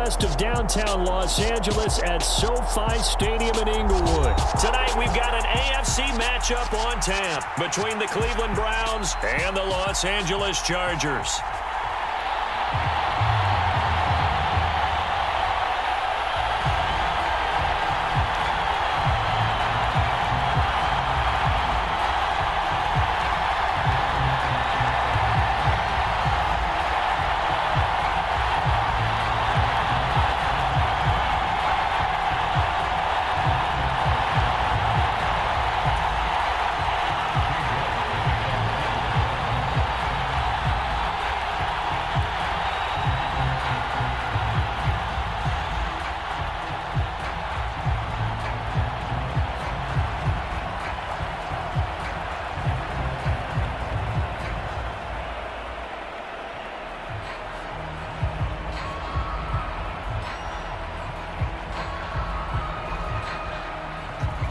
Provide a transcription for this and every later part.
west of downtown Los Angeles at SoFi Stadium in Inglewood. Tonight we've got an AFC matchup on tap between the Cleveland Browns and the Los Angeles Chargers.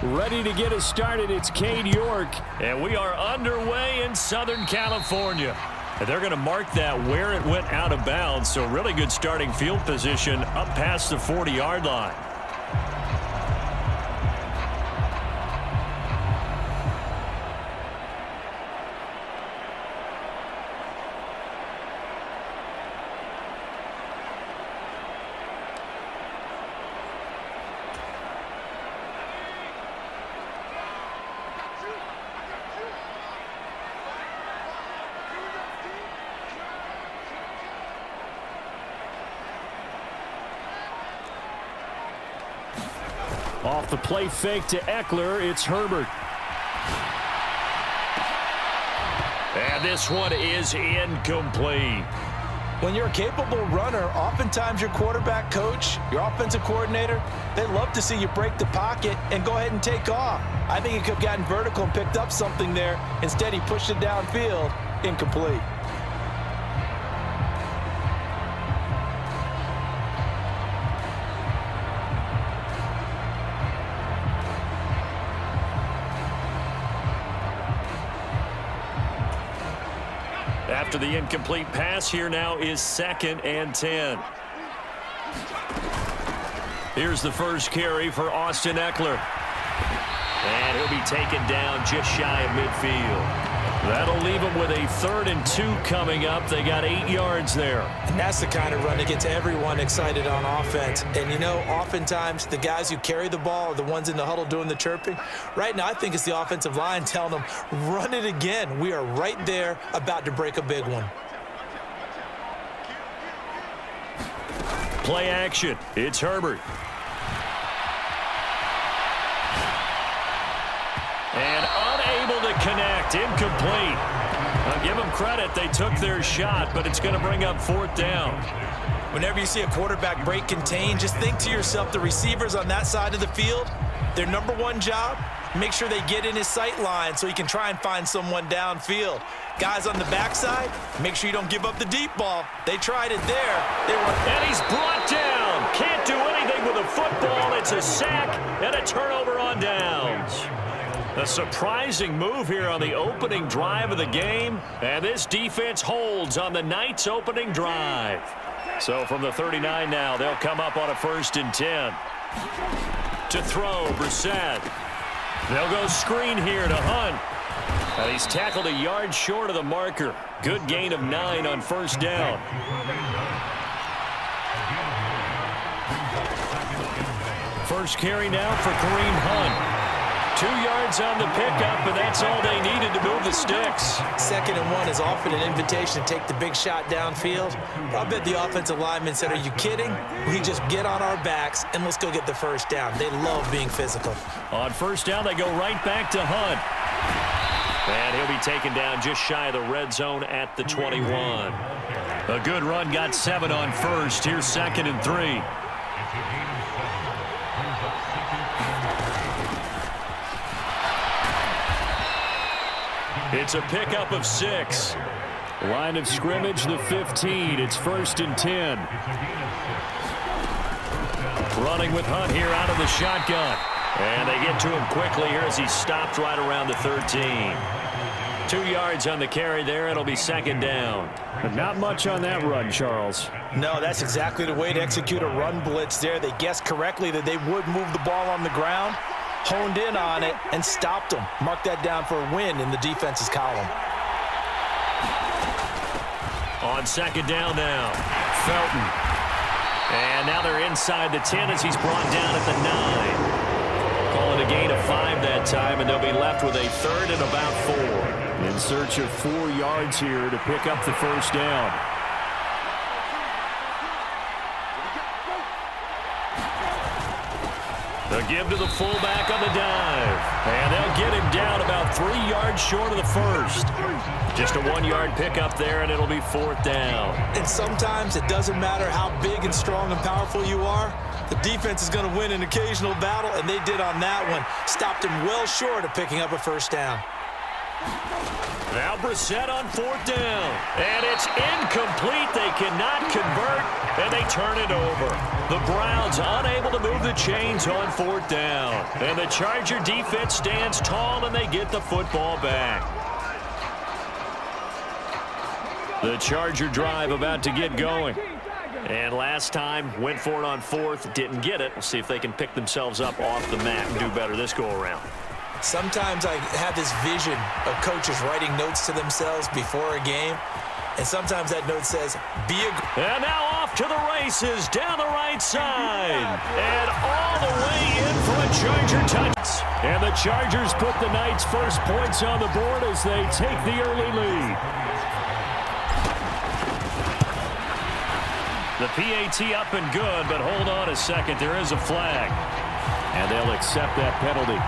Ready to get us started, it's Cade York. And we are underway in Southern California. And they're going to mark that where it went out of bounds, so really good starting field position up past the 40-yard line. Off the play fake to Ekeler, it's Herbert. And this one is incomplete. When you're a capable runner, oftentimes your quarterback coach, your offensive coordinator, they love to see you break the pocket and go ahead and take off. I think he could have gotten vertical and picked up something there. Instead, he pushed it downfield, incomplete. After the incomplete pass, here now is 2nd and 10. Here's the first carry for Austin Ekeler. And he'll be taken down just shy of midfield. That'll leave him with a 3rd and 2 coming up. They got 8 yards there. And that's the kind of run that gets everyone excited on offense. And, you know, oftentimes the guys who carry the ball are the ones in the huddle doing the chirping. Right now, I think it's the offensive line telling them, run it again. We are right there about to break a big one. Play action. It's Herbert. And unable to connect. Incomplete. I'll give them credit. They took their shot, but it's going to bring up 4th down. Whenever you see a quarterback break contain, just think to yourself, the receivers on that side of the field, their number one job, make sure they get in his sight line so he can try and find someone downfield. Guys on the backside, make sure you don't give up the deep ball. They tried it there. And he's brought down. Can't do anything with a football. It's a sack and a turnover on downs. A surprising move here on the opening drive of the game, and this defense holds on the night's opening drive. So from the 39 now, they'll come up on a 1st and 10. To throw, Brissett. They'll go screen here to Hunt. And he's tackled a yard short of the marker. Good gain of 9 on 1st down. First carry now for Kareem Hunt. 2 yards on the pickup, and that's all they needed to move the sticks. 2nd and 1 is often an invitation to take the big shot downfield. I bet the offensive lineman said, are you kidding? We just get on our backs, and let's go get the 1st down. They love being physical. On 1st down, they go right back to Hunt. And he'll be taken down just shy of the red zone at the 21. A good run, got 7 on 1st. Here's 2nd and 3. It's a pickup of 6. Line of scrimmage, the 15. It's 1st and 10. Running with Hunt here out of the shotgun. And they get to him quickly here as he stopped right around the 13. 2 yards on the carry there. It'll be second down. But not much on that run, Charles. No, that's exactly the way to execute a run blitz there. They guessed correctly that they would move the ball on the ground, honed in on it, and stopped them. Mark that down for a win in the defense's column. On second down now, Felton. And now they're inside the 10 as he's brought down at the 9. Calling a gain of 5 that time, and they'll be left with a third and about 4. In search of 4 yards here to pick up the first down. The give to the fullback on the dive. And they'll get him down about 3 yards short of the first. Just a 1-yard pickup there, and it'll be fourth down. And sometimes it doesn't matter how big and strong and powerful you are. The defense is going to win an occasional battle, and they did on that one. Stopped him well short of picking up a first down. Now Brissett on fourth down. And it's incomplete. They cannot convert, and they turn it over. The Browns unable to move the chains on fourth down. And the Charger defense stands tall, and they get the football back. The Charger drive about to get going. And last time, went for it on fourth, didn't get it. We'll see if they can pick themselves up off the mat and do better this go-around. Sometimes I have this vision of coaches writing notes to themselves before a game, and sometimes that note says, be a... And now off to the races, down the right side, and all the way in for a Charger touch. And the Chargers put the Knights' first points on the board as they take the early lead. The PAT up and good, but hold on a second. There is a flag. And they'll accept that penalty.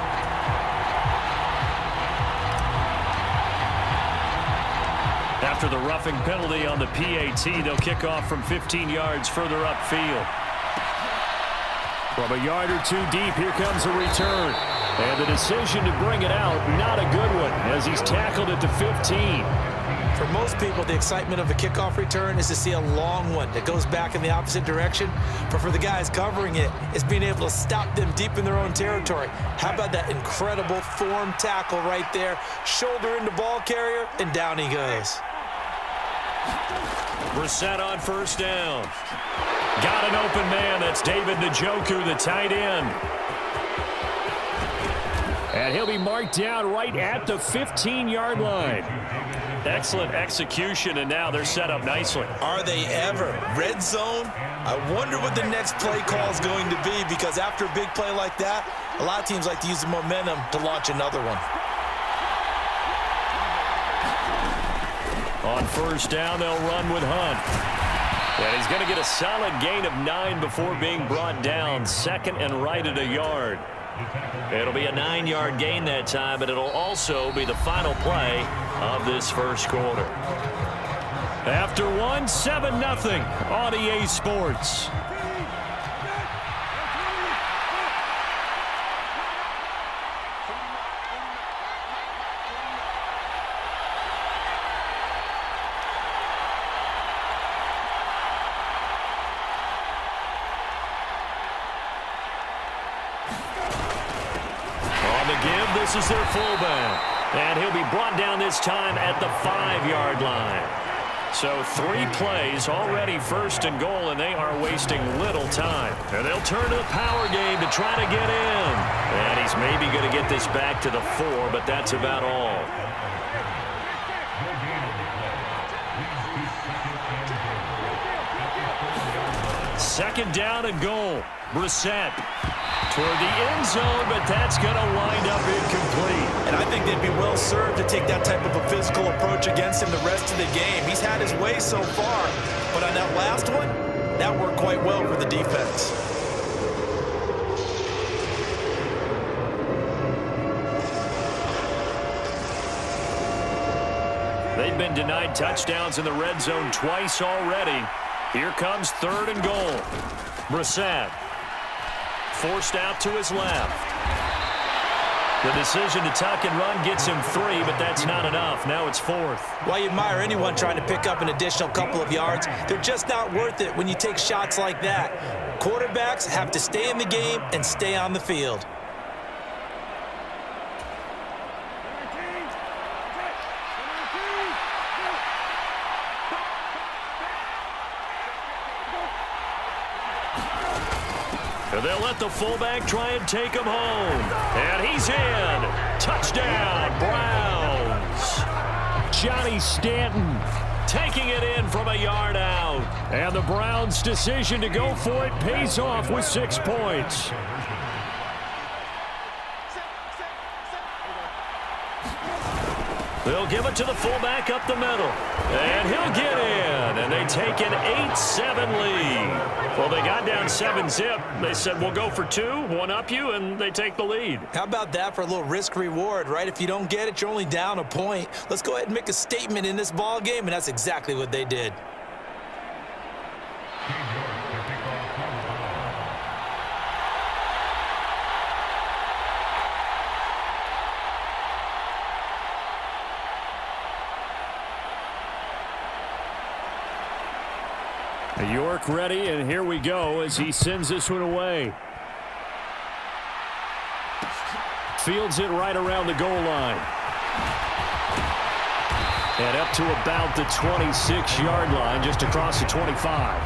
After the roughing penalty on the PAT, they'll kick off from 15 yards further upfield. From a yard or two deep, here comes a return. And the decision to bring it out, not a good one, as he's tackled at the 15. For most people, the excitement of a kickoff return is to see a long one that goes back in the opposite direction. But for the guys covering it, it's being able to stop them deep in their own territory. How about that incredible form tackle right there? Shoulder into ball carrier, and down he goes. Brissett on first down. Got an open man. That's David Njoku, the tight end. And he'll be marked down right at the 15-yard line. Excellent execution, and now they're set up nicely. Are they ever? Red zone? I wonder what the next play call is going to be, because after a big play like that, a lot of teams like to use the momentum to launch another one. On first down, they'll run with Hunt. And he's going to get a solid gain of 9 before being brought down. Second and right at a yard. It'll be a 9-yard gain that time, but it'll also be the final play of this first quarter. After one, 7-0 on EA Sports. This is their fullback, and he'll be brought down this time at the 5-yard line. So 3 plays, already first and goal, and they are wasting little time. And they'll turn to the power game to try to get in. And he's maybe going to get this back to the 4, but that's about all. Second down and goal. Brissett toward the end zone, but that's going to wind up incomplete. And I think they'd be well served to take that type of a physical approach against him the rest of the game. He's had his way so far, but on that last one, that worked quite well for the defense. They've been denied touchdowns in the red zone twice already. Here comes third and goal. Brissett forced out to his left. The decision to tuck and run gets him 3, but that's not enough. Now it's 4th. While you admire anyone trying to pick up an additional couple of yards, they're just not worth it when you take shots like that. Quarterbacks have to stay in the game and stay on the field. And they'll let the fullback try and take him home. And he's in. Touchdown, Browns. Johnny Stanton taking it in from a yard out. And the Browns' decision to go for it pays off with 6 points. They'll give it to the fullback up the middle. And he'll get in. And they take an 8-7 lead. Well, they got down 7-zip. They said, we'll go for 2, one up you, and they take the lead. How about that for a little risk-reward, right? If you don't get it, you're only down a point. Let's go ahead and make a statement in this ball game, and that's exactly what they did. York ready, and here we go as he sends this one away. Fields it right around the goal line. And up to about the 26-yard line, just across the 25.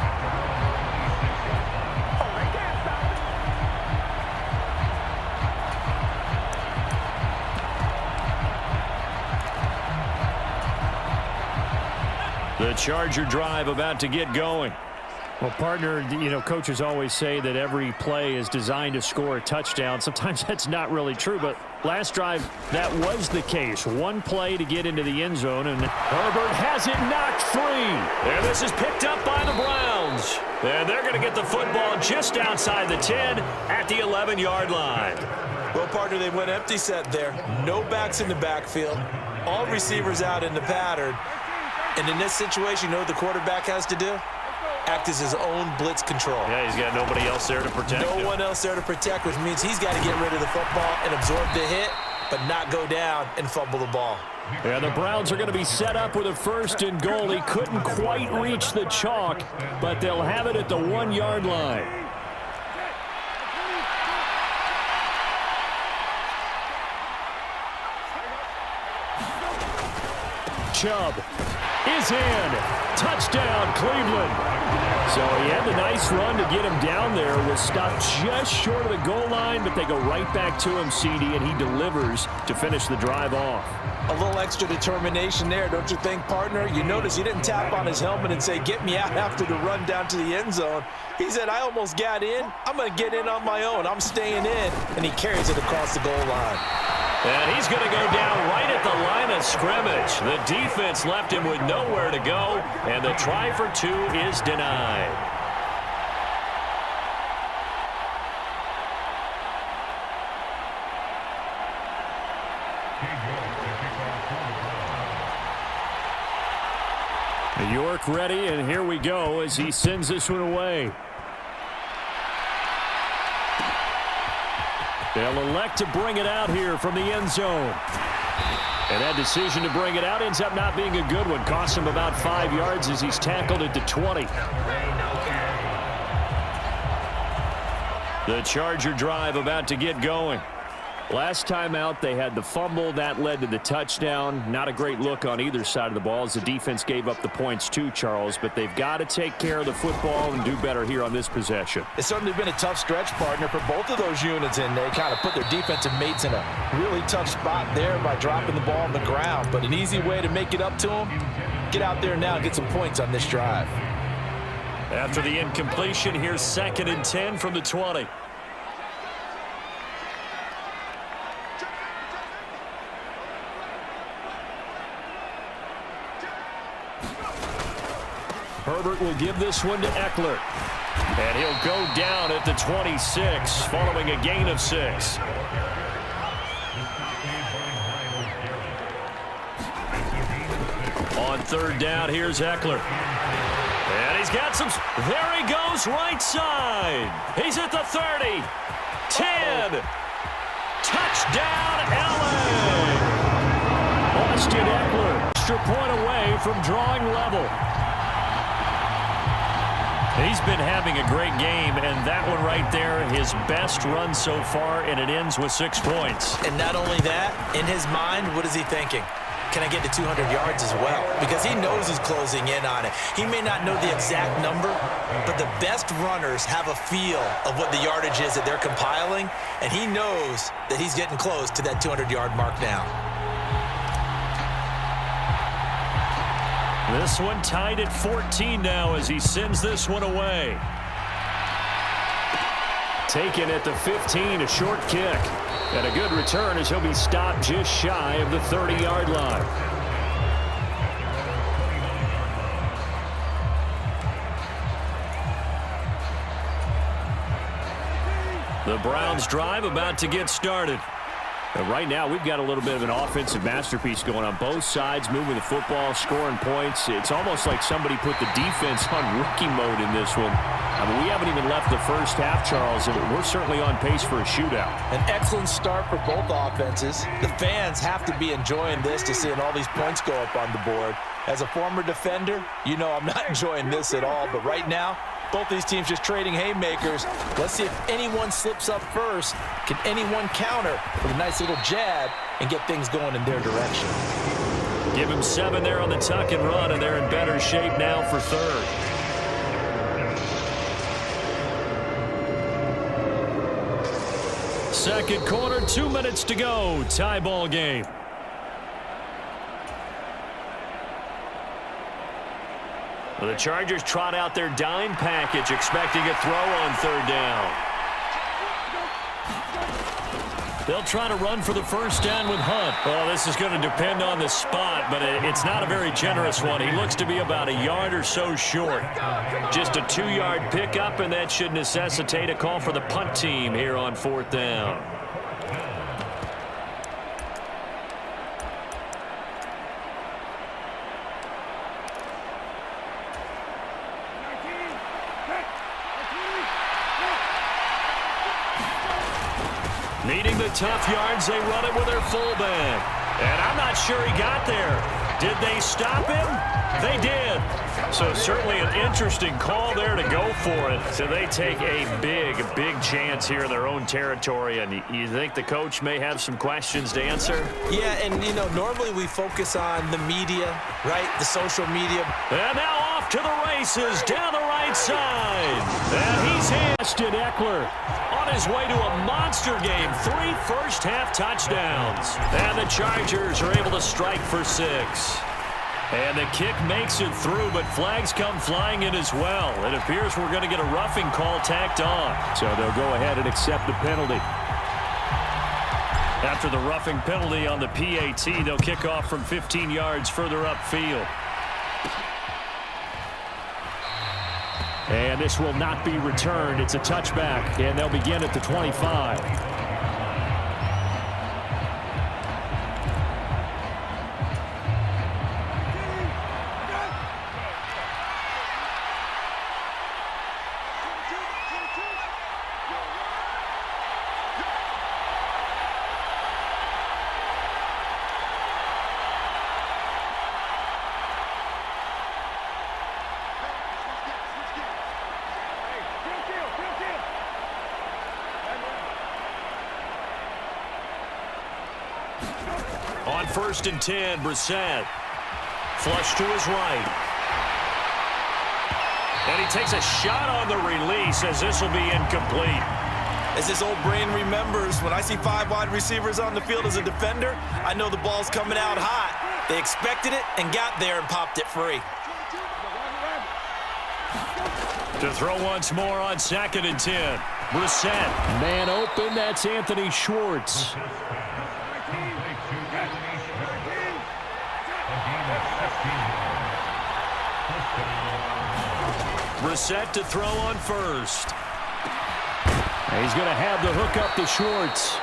The Charger drive about to get going. Well, partner, coaches always say that every play is designed to score a touchdown. Sometimes that's not really true, but last drive, that was the case. One play to get into the end zone, and Herbert has it knocked free. And this is picked up by the Browns. And they're going to get the football just outside the 10 at the 11-yard line. Well, partner, they went empty set there. No backs in the backfield. All receivers out in the pattern. And in this situation, you know what the quarterback has to do? Act as his own blitz control. Yeah, he's got nobody else there to protect him. No one else there to protect, which means he's got to get rid of the football and absorb the hit, but not go down and fumble the ball. Yeah, the Browns are going to be set up with a 1st and goal. He couldn't quite reach the chalk, but they'll have it at the 1-yard line. Chubb is in. Touchdown, Cleveland. So he had a nice run to get him down there. Was stopped just short of the goal line, but they go right back to him, CD, and he delivers to finish the drive off. A little extra determination there, don't you think, partner? You notice he didn't tap on his helmet and say, get me out after the run down to the end zone. He said, I almost got in. I'm going to get in on my own. I'm staying in. And he carries it across the goal line. And he's going to go down right at the line of scrimmage. The defense left him with nowhere to go, and the try for 2 is denied. York ready, and here we go as he sends this one away. They'll elect to bring it out here from the end zone. And that decision to bring it out ends up not being a good one. Costs him about 5 yards as he's tackled at the 20. The Charger drive about to get going. Last time out, they had the fumble. That led to the touchdown. Not a great look on either side of the ball as the defense gave up the points too, Charles. But they've got to take care of the football and do better here on this possession. It's certainly been a tough stretch, partner, for both of those units, and they kind of put their defensive mates in a really tough spot there by dropping the ball on the ground. But an easy way to make it up to them, get out there now and get some points on this drive. After the incompletion, here's 2nd and 10 from the 20. Herbert will give this one to Ekeler. And he'll go down at the 26 following a gain of 6. On 3rd down, here's Ekeler. And he's got some. There he goes, right side. He's at the 30. 10. Touchdown, LA. Austin Ekeler, extra point away from drawing level. He's been having a great game, and that one right there, his best run so far, and it ends with 6 points. And not only that, in his mind, what is he thinking? can I get to 200 yards as well? Because he knows he's closing in on it. He may not know the exact number, but the best runners have a feel of what the yardage is that they're compiling, and he knows that he's getting close to that 200-yard mark now. This one tied at 14 now as he sends this one away. Taken at the 15, a short kick. And a good return as he'll be stopped just shy of the 30-yard line. The Browns drive about to get started. And right now, we've got a little bit of an offensive masterpiece going on both sides, moving the football, scoring points. It's almost like somebody put the defense on rookie mode in this one. I mean, we haven't even left the first half, Charles, and we're certainly on pace for a shootout. An excellent start for both offenses. The fans have to be enjoying this to seeing all these points go up on the board. As a former defender, you know I'm not enjoying this at all, but right now, both these teams just trading haymakers. Let's see if anyone slips up first. Can anyone counter with a nice little jab and get things going in their direction? Give him 7 there on the tuck and run, and they're in better shape now for third. Second quarter, 2 minutes to go. Tie ball game. Well, the Chargers trot out their dime package, expecting a throw on third down. They'll try to run for the first down with Hunt. Well, this is going to depend on the spot, but it's not a very generous one. He looks to be about a yard or so short. Just a 2-yard pickup, and that should necessitate a call for the punt team here on fourth down. Needing the tough yards, they run it with their fullback. And I'm not sure he got there. Did they stop him? They did. So certainly an interesting call there to go for it. So they take a big chance here in their own territory. And you think the coach may have some questions to answer? Yeah, and, you know, normally we focus on the media, right? The social media. And now off to the races down the right side. And he's hasted Ekeler on his way to a monster game. 3 first-half touchdowns. And the Chargers are able to strike for 6. And the kick makes it through, but flags come flying in as well. It appears we're going to get a roughing call tacked on. So they'll go ahead and accept the penalty. After the roughing penalty on the PAT, they'll kick off from 15 yards further upfield. And this will not be returned. It's a touchback, and they'll begin at the 25. On 1st and 10, Brissett. Flush to his right. And he takes a shot on the release as this will be incomplete. As this old brain remembers, when I see 5 wide receivers on the field as a defender, I know the ball's coming out hot. They expected it and got there and popped it free. To throw once more on 2nd and 10. Brissett. Man open, that's Anthony Schwartz. Brissett to throw on 1st. He's going to have the hook up to Schwartz.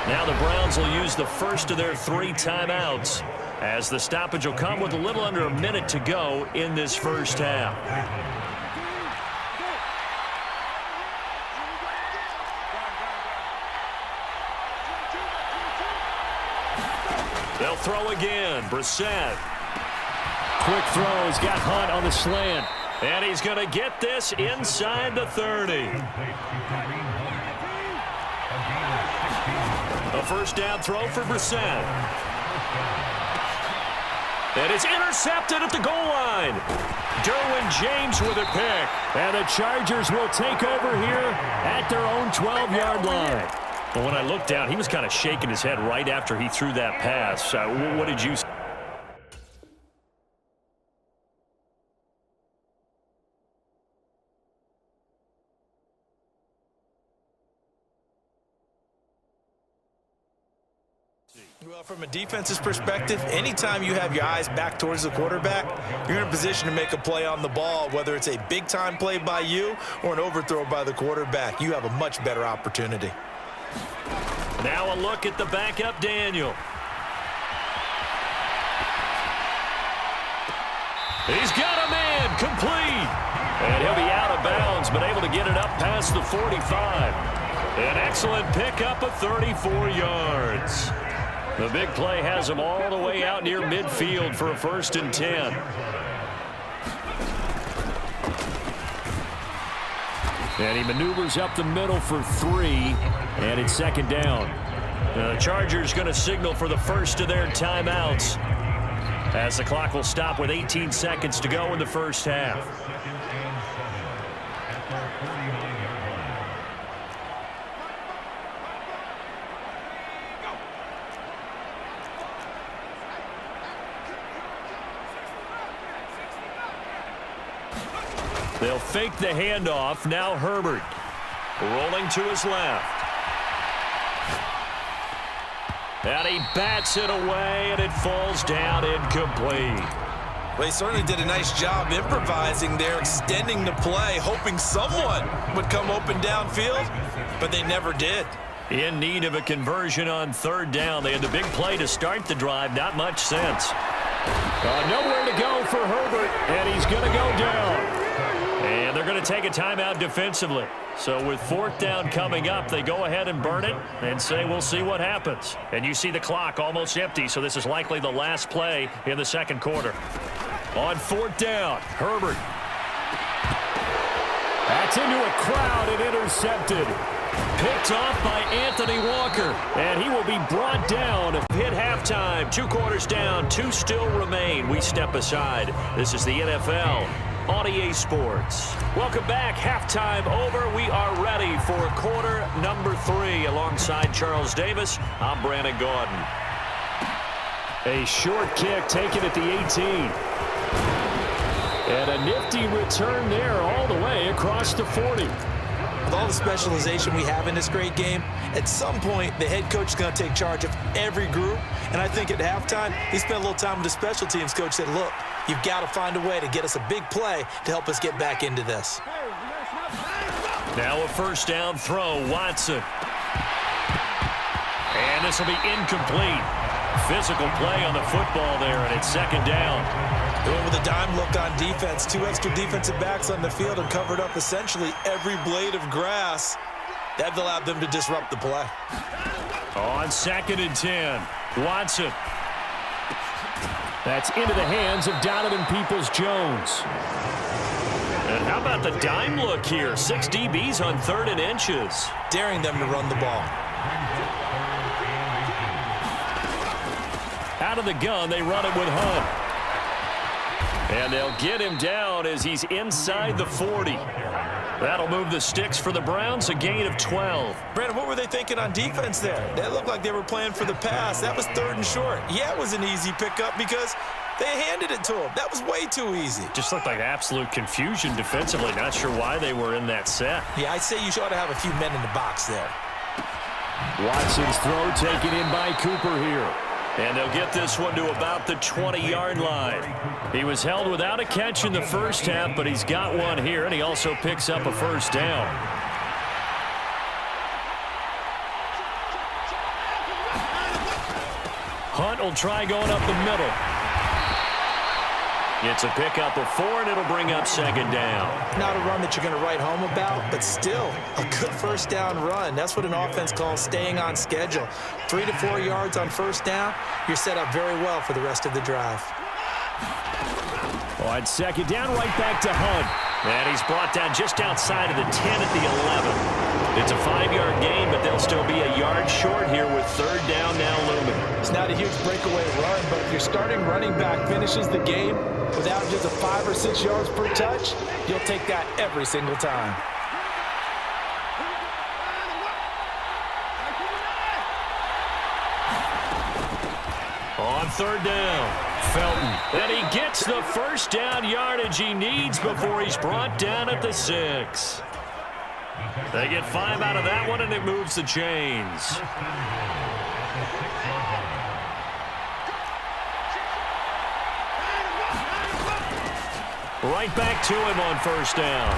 Now the Browns will use the first of their 3 timeouts as the stoppage will come with a little under a minute to go in this first half. They'll throw again. Brissett. Quick throw. He's got Hunt on the slant. And he's going to get this inside the 30. A first down throw for Brissett. And it's intercepted at the goal line. Derwin James with a pick. And the Chargers will take over here at their own 12-yard line. But when I looked down, he was kind of shaking his head right after he threw that pass. What did you see? Well, from a defense's perspective, anytime you have your eyes back towards the quarterback, you're in a position to make a play on the ball, whether it's a big-time play by you or an overthrow by the quarterback. You have a much better opportunity. Now a look at the backup, Daniel. He's got a man, complete. And he'll be out of bounds, but able to get it up past the 45. An excellent pickup of 34 yards. The big play has him all the way out near midfield for a 1st and 10. And he maneuvers up the middle for 3, and it's 2nd down. The Chargers going to signal for the first of their timeouts as the clock will stop with 18 seconds to go in the first half. They'll fake the handoff. Now Herbert rolling to his left. And he bats it away, and it falls down incomplete. Well, he certainly did a nice job improvising there, extending the play, hoping someone would come open downfield, but they never did. In need of a conversion on 3rd down. They had the big play to start the drive. Not much sense. Nowhere to go for Herbert, and he's going to go down. And they're going to take a timeout defensively. So with 4th down coming up, they go ahead and burn it and say we'll see what happens. And you see the clock almost empty, so this is likely the last play in the 2nd quarter. On 4th down, Herbert. That's into a crowd and intercepted. Picked off by Anthony Walker. And he will be brought down. Hit halftime, 2 quarters down, 2 still remain. We step aside. This is the NFL on EA Sports. Welcome back. Halftime over. We are ready for quarter number 3. Alongside Charles Davis, I'm Brandon Gordon. A short kick taken at the 18. And a nifty return there all the way across the 40. With all the specialization we have in this great game, at some point the head coach is going to take charge of every group. And I think at halftime, he spent a little time with the special teams coach, said, look, you've got to find a way to get us a big play to help us get back into this. Now a 1st down throw, Watson. And this will be incomplete. Physical play on the football there, and it's 2nd down. Going with a dime look on defense. 2 extra defensive backs on the field and covered up essentially every blade of grass. That allowed them to disrupt the play. On 2nd and 10, Watson. That's into the hands of Donovan Peoples-Jones. And how about the dime look here? 6 DBs on 3rd and inches. Daring them to run the ball. Out of the gun, they run it with Hunt. And they'll get him down as he's inside the 40. That'll move the sticks for the Browns, a gain of 12. Brandon, what were they thinking on defense there? That looked like they were playing for the pass. That was 3rd and short. Yeah, it was an easy pickup because they handed it to him. That was way too easy. Just looked like absolute confusion defensively. Not sure why they were in that set. Yeah, I'd say you ought to have a few men in the box there. Watson's throw taken in by Cooper here. And they'll get this one to about the 20-yard line. He was held without a catch in the first half, but he's got one here, and he also picks up a 1st down. Hunt will try going up the middle. It's a pickup of 4, and it'll bring up 2nd down. Not a run that you're going to write home about, but still a good 1st down run. That's what an offense calls staying on schedule. 3 to 4 yards on 1st down, you're set up very well for the rest of the drive. On 2nd down, right back to Hunt. And he's brought down just outside of the 10 at the 11. It's a 5-yard gain, but they'll still be a yard short here with 3rd down now looming. It's not a huge breakaway run, but if your starting running back finishes the game without just a 5 or 6 yards per touch, you'll take that every single time. On third down, Felton. And he gets the first down yardage he needs before he's brought down at the 6. They get 5 out of that one, and it moves the chains. Right back to him on first down.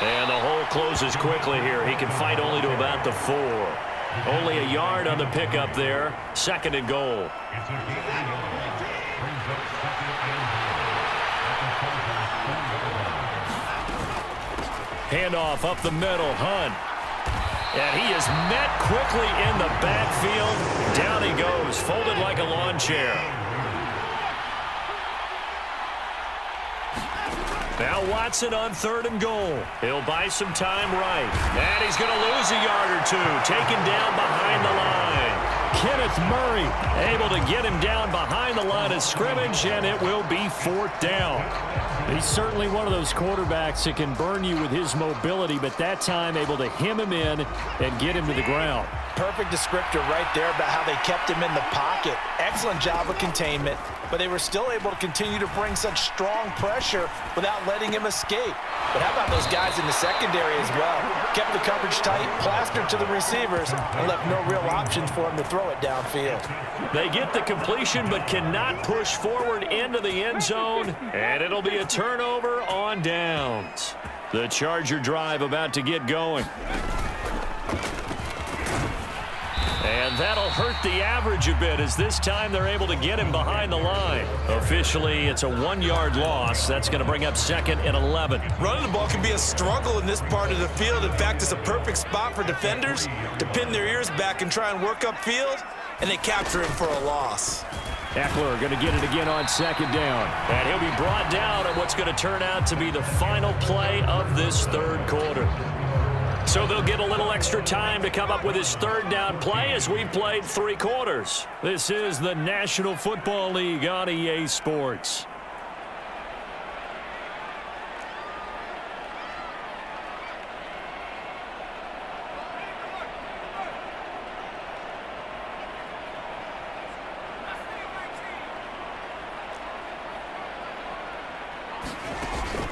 And the hole closes quickly here. He can fight only to about the 4. Only a yard on the pickup there. 2nd and goal. Handoff up the middle, Hunt. And he is met quickly in the backfield. Down he goes, folded like a lawn chair. Now Watson on 3rd and goal. He'll buy some time right. And he's going to lose a yard or 2. Taken down behind the line. Kenneth Murray able to get him down behind the line of scrimmage, and it will be 4th down. He's certainly one of those quarterbacks that can burn you with his mobility, but that time able to hem him in and get him to the ground. Perfect descriptor right there about how they kept him in the pocket. Excellent job of containment, but they were still able to continue to bring such strong pressure without letting him escape. But how about those guys in the secondary as well? Kept the coverage tight, plastered to the receivers, and left no real options for him to throw it downfield. They get the completion but cannot push forward into the end zone, and it'll be a turnover on downs. The Charger drive about to get going. And that'll hurt the average a bit, as this time they're able to get him behind the line. Officially, it's a 1-yard loss. That's going to bring up 2nd and 11. Running the ball can be a struggle in this part of the field. In fact, it's a perfect spot for defenders to pin their ears back and try and work upfield, and they capture him for a loss. Ekeler going to get it again on 2nd down. And he'll be brought down at what's going to turn out to be the final play of this 3rd quarter. So they'll get a little extra time to come up with his 3rd down play as we've played 3 quarters. This is the National Football League on EA Sports.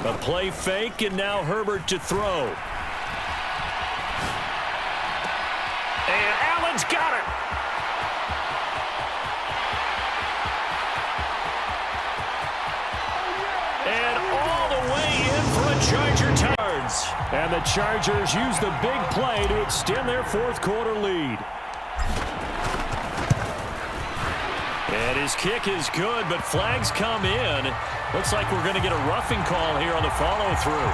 A play fake, and now Herbert to throw. And Allen's got it. And all the way in for a Charger turns. And the Chargers use the big play to extend their 4th quarter lead. And his kick is good, but flags come in. Looks like we're going to get a roughing call here on the follow-through.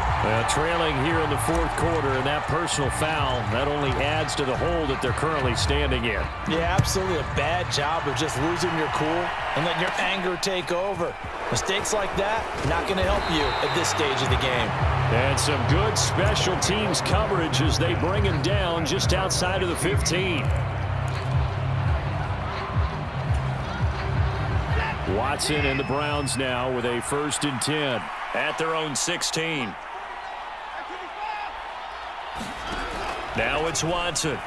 Trailing here in the 4th quarter, and that personal foul, that only adds to the hole that they're currently standing in. Yeah, absolutely a bad job of just losing your cool and letting your anger take over. Mistakes like that, not going to help you at this stage of the game. And some good special teams coverage as they bring him down just outside of the 15. Watson and the Browns now with a 1st and 10. At their own 16. Now it's Watson.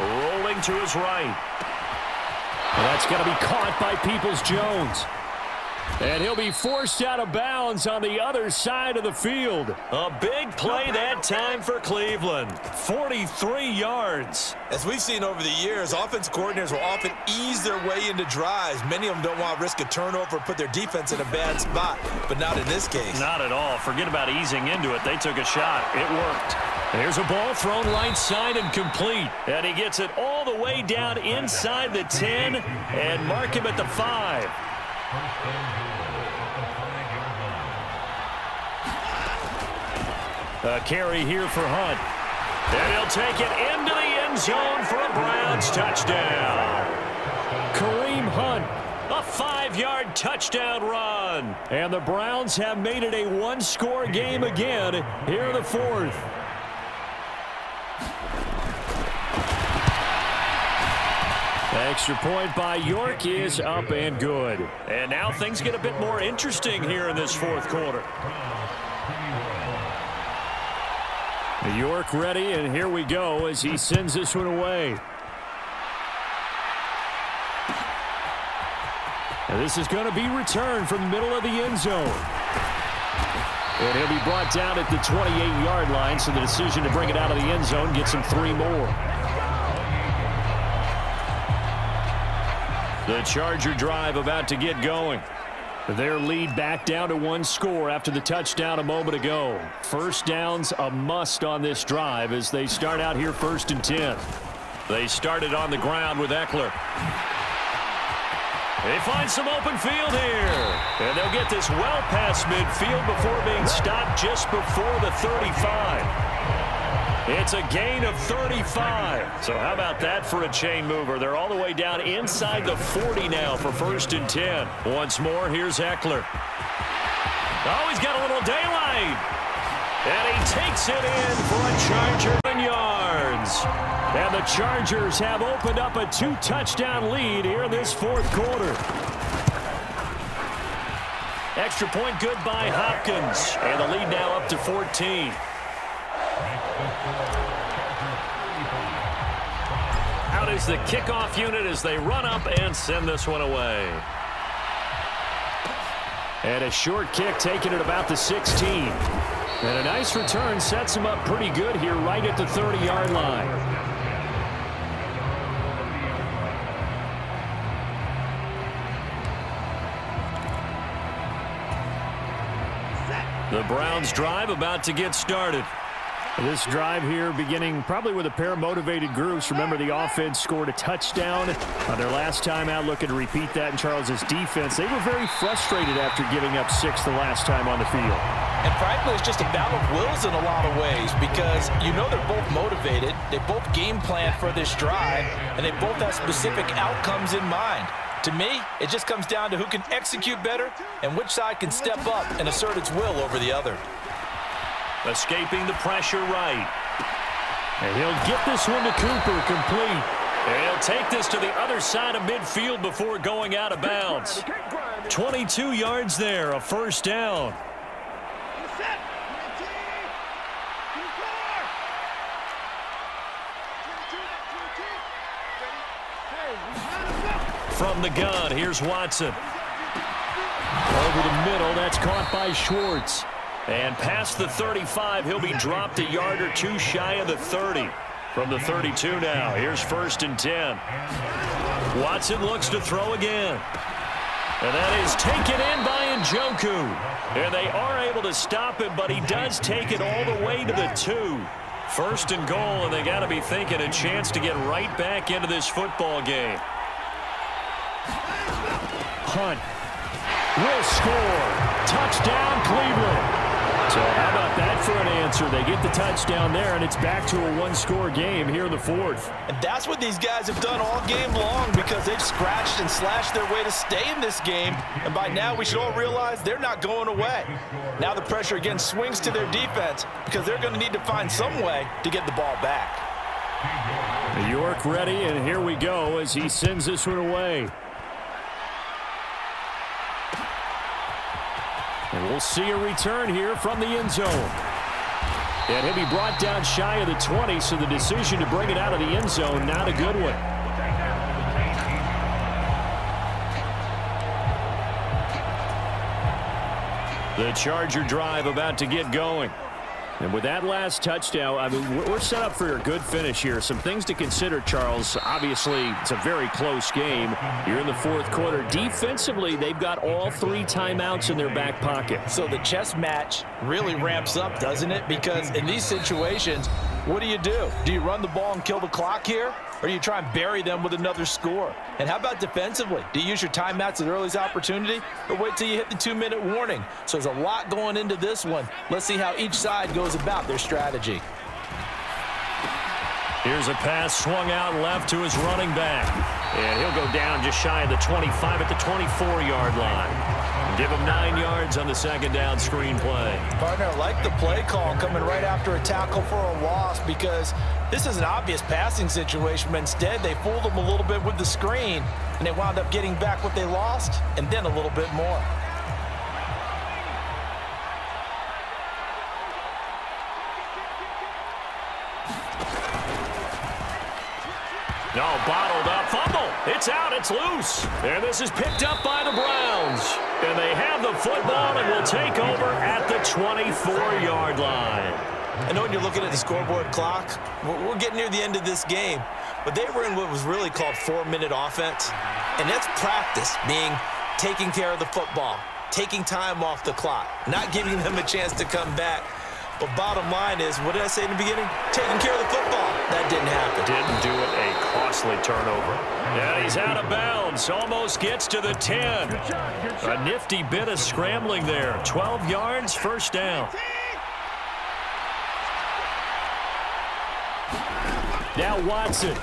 Rolling to his right. And that's going to be caught by Peoples-Jones. And he'll be forced out of bounds on the other side of the field. A big play that time for Cleveland. 43 yards. As we've seen over the years, offense coordinators will often ease their way into drives. Many of them don't want to risk a turnover or put their defense in a bad spot, but not in this case. Not at all. Forget about easing into it. They took a shot. It worked. There's a ball thrown right side and complete. And he gets it all the way down inside the 10 and mark him at the 5. A carry here for Hunt. And he'll take it into the end zone for a Browns touchdown. Kareem Hunt. A 5-yard touchdown run. And the Browns have made it a 1-score game again here in the 4th. Extra point by York is up and good. And now things get a bit more interesting here in this fourth quarter. York ready, and here we go as he sends this one away. And this is going to be returned from the middle of the end zone. And he'll be brought down at the 28-yard line, so the decision to bring it out of the end zone gets him 3 more. The Charger drive about to get going. Their lead back down to 1 score after the touchdown a moment ago. First down's a must on this drive as they start out here 1st and 10. They started on the ground with Ekeler. They find some open field here. And they'll get this well past midfield before being stopped just before the 35. It's a gain of 35. So how about that for a chain mover? They're all the way down inside the 40 now for 1st and 10. Once more, here's Ekeler. Oh, he's got a little daylight. And he takes it in for a Charger yards. And the Chargers have opened up a 2-touchdown lead here in this 4th quarter. Extra point good by Hopkins. And the lead now up to 14. Out is the kickoff unit as they run up and send this one away. And a short kick taken at about the 16. And a nice return sets him up pretty good here right at the 30-yard line. The Browns drive about to get started. This drive here beginning probably with a pair of motivated groups. Remember, the offense scored a touchdown on their last time out, looking to repeat that in Charles's defense. They were very frustrated after giving up 6 the last time on the field. And frankly, it's just a battle of wills in a lot of ways because you know they're both motivated. They both game plan for this drive, and they both have specific outcomes in mind. To me, it just comes down to who can execute better and which side can step up and assert its will over the other. Escaping the pressure right. And he'll get this one to Cooper complete. And he'll take this to the other side of midfield before going out of bounds. 22 yards there, a 1st down. From the gun, here's Watson. Over the middle, that's caught by Schwartz. And past the 35, he'll be dropped a yard or 2 shy of the 30. From the 32 now, here's 1st and 10. Watson looks to throw again. And that is taken in by Njoku. And they are able to stop him, but he does take it all the way to the 2. 1st and goal, and they got to be thinking a chance to get right back into this football game. Hunt will score. Touchdown, Cleveland. So how about that for an answer? They get the touchdown there, and it's back to a 1-score game here in the 4th. And that's what these guys have done all game long because they've scratched and slashed their way to stay in this game. And by now, we should all realize they're not going away. Now the pressure again swings to their defense because they're going to need to find some way to get the ball back. York ready, and here we go as he sends this one away. And we'll see a return here from the end zone. And he'll be brought down shy of the 20, so the decision to bring it out of the end zone, not a good one. The Charger drive about to get going. And with that last touchdown, I mean, we're set up for a good finish here. Some things to consider, Charles. Obviously, it's a very close game. You're in the 4th quarter. Defensively, they've got all 3 timeouts in their back pocket. So the chess match really ramps up, doesn't it? Because in these situations, what do? Do you run the ball and kill the clock here? Or do you try and bury them with another score? And how about defensively? Do you use your timeouts at earliest opportunity? Or wait till you hit the 2-minute warning? So there's a lot going into this one. Let's see how each side goes about their strategy. Here's a pass swung out left to his running back. And he'll go down just shy of the 25 at the 24-yard line. Give him 9 yards on the second down screen play. Partner, I like the play call coming right after a tackle for a loss because this is an obvious passing situation, but instead they fooled them a little bit with the screen, and they wound up getting back what they lost and then a little bit more. No, bottled up, fumble. It's out, it's loose. And this is picked up by the Browns. And they have the football and will take over at the 24-yard line. I know when you're looking at the scoreboard clock, we're getting near the end of this game, but they were in what was really called 4-minute offense. And that's practice, being taking care of the football, taking time off the clock, not giving them a chance to come back. But bottom line is, what did I say in the beginning? Taking care of the football. That didn't happen. Didn't do it, a costly turnover. And he's out of bounds, almost gets to the 10. A nifty bit of scrambling there. 12 yards, first down. Now Watson.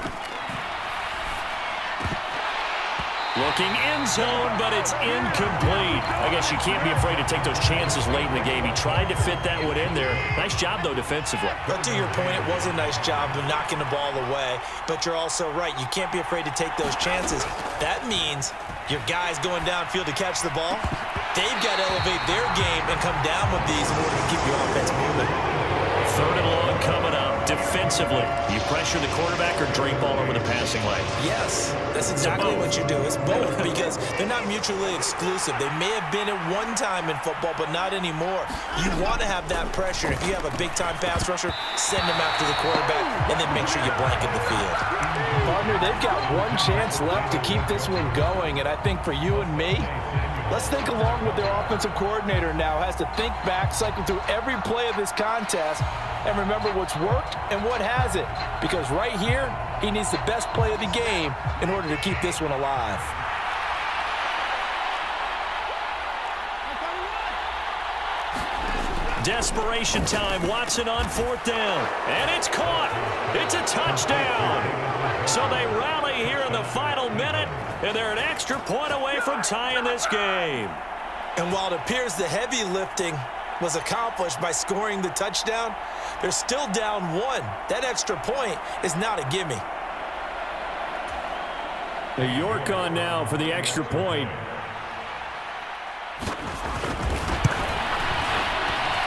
Looking end zone, but it's incomplete. I guess you can't be afraid to take those chances late in the game. He tried to fit that one in there. Nice job, though, defensively. But to your point, it was a nice job of knocking the ball away. But you're also right. You can't be afraid to take those chances. That means your guys going downfield to catch the ball, they've got to elevate their game and come down with these in order to keep your offense moving. Third and long coming up. Defensively, you pressure the quarterback or drape all over the passing lane? Yes, that's exactly what you do. It's both because they're not mutually exclusive. They may have been at one time in football, but not anymore. You want to have that pressure. If you have a big-time pass rusher, send them after the quarterback, and then make sure you blanket the field. Partner, they've got one chance left to keep this one going, and I think for you and me, let's think along with their offensive coordinator now. Has to think back, cycle through every play of this contest, and remember what's worked and what hasn't. Because right here, he needs the best play of the game in order to keep this one alive. Desperation time. Watson on fourth down. And it's caught. It's a touchdown. So they rally here in the final minute, and they're an extra point away from tying this game. And while it appears the heavy lifting was accomplished by scoring the touchdown, they're still down one. That extra point is not a gimme. York on now for the extra point.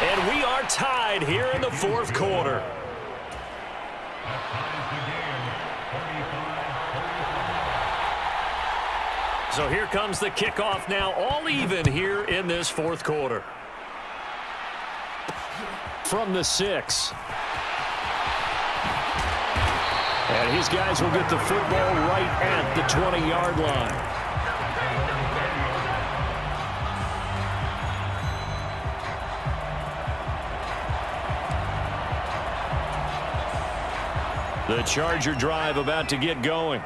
And we are tied here in the fourth quarter. So here comes the kickoff now, all even here in this fourth quarter. From the 6. And his guys will get the football right at the 20-yard line. The Charger drive about to get going.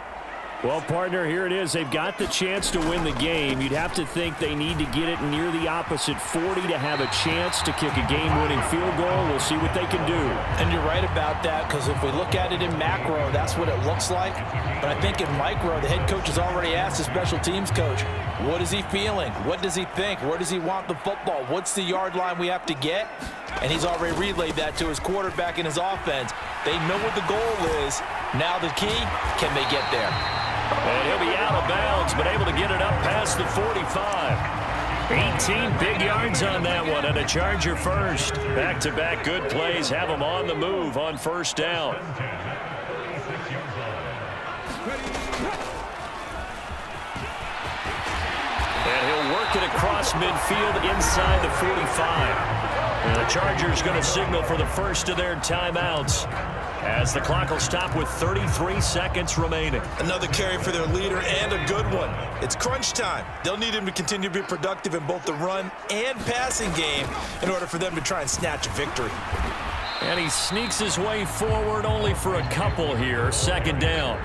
Well, partner, here it is. They've got the chance to win the game. You'd have to think they need to get it near the opposite 40 to have a chance to kick a game-winning field goal. We'll see what they can do. And you're right about that, because if we look at it in macro, that's what it looks like. But I think in micro, the head coach has already asked the special teams coach, what is he feeling? What does he think? Where does he want the football? What's the yard line we have to get? And he's already relayed that to his quarterback and his offense. They know what the goal is. Now the key, can they get there? And he'll be out of bounds, but able to get it up past the 45. 18 big yards on that one, and a Charger first. Back-to-back good plays have him on the move on first down. And he'll work it across midfield inside the 45. And the Chargers going to signal for the first of their timeouts as the clock will stop with 33 seconds remaining. Another carry for their leader and a good one. It's crunch time. They'll need him to continue to be productive in both the run and passing game in order for them to try and snatch a victory. And he sneaks his way forward only for a couple here. Second down.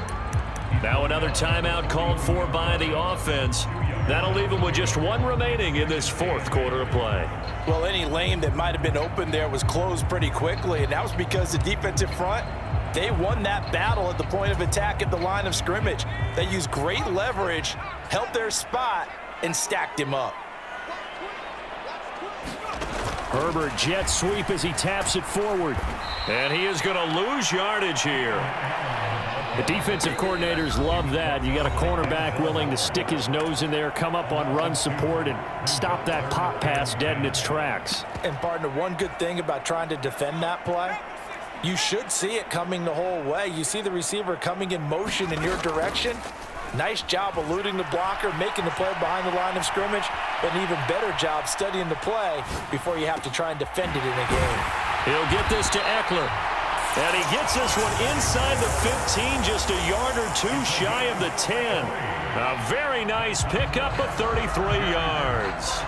Now another timeout called for by the offense. That'll leave him with just one remaining in this fourth quarter of play. Well, any lane that might have been open there was closed pretty quickly, and that was because the defensive front, they won that battle at the point of attack at the line of scrimmage. They used great leverage, held their spot, and stacked him up. Herbert jet sweep as he taps it forward. And he is going to lose yardage here. The defensive coordinators love that. You got a cornerback willing to stick his nose in there, come up on run support, and stop that pop pass dead in its tracks. And, partner, one good thing about trying to defend that play, you should see it coming the whole way. You see the receiver coming in motion in your direction. Nice job eluding the blocker, making the play behind the line of scrimmage, but an even better job studying the play before you have to try and defend it in a game. He'll get this to Ekeler. And he gets this one inside the 15, just a yard or two shy of the 10. A very nice pickup of 33 yards.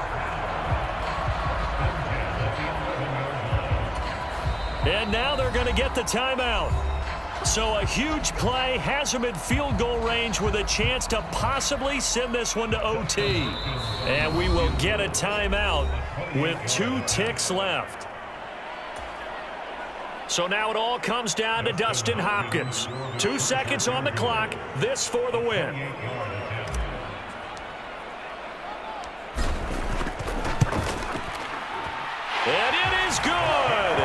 And now they're going to get the timeout. So a huge play has him in field goal range with a chance to possibly send this one to OT. And we will get a timeout with 2 ticks left. So now it all comes down to Dustin Hopkins. 2 seconds on the clock. This for the win. And it is good.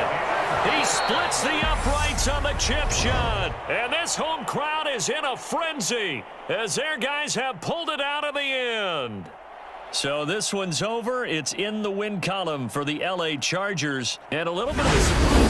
He splits the uprights on the chip shot. And this home crowd is in a frenzy as their guys have pulled it out in the end. So this one's over. It's in the win column for the LA Chargers. And a little bit of a surprise.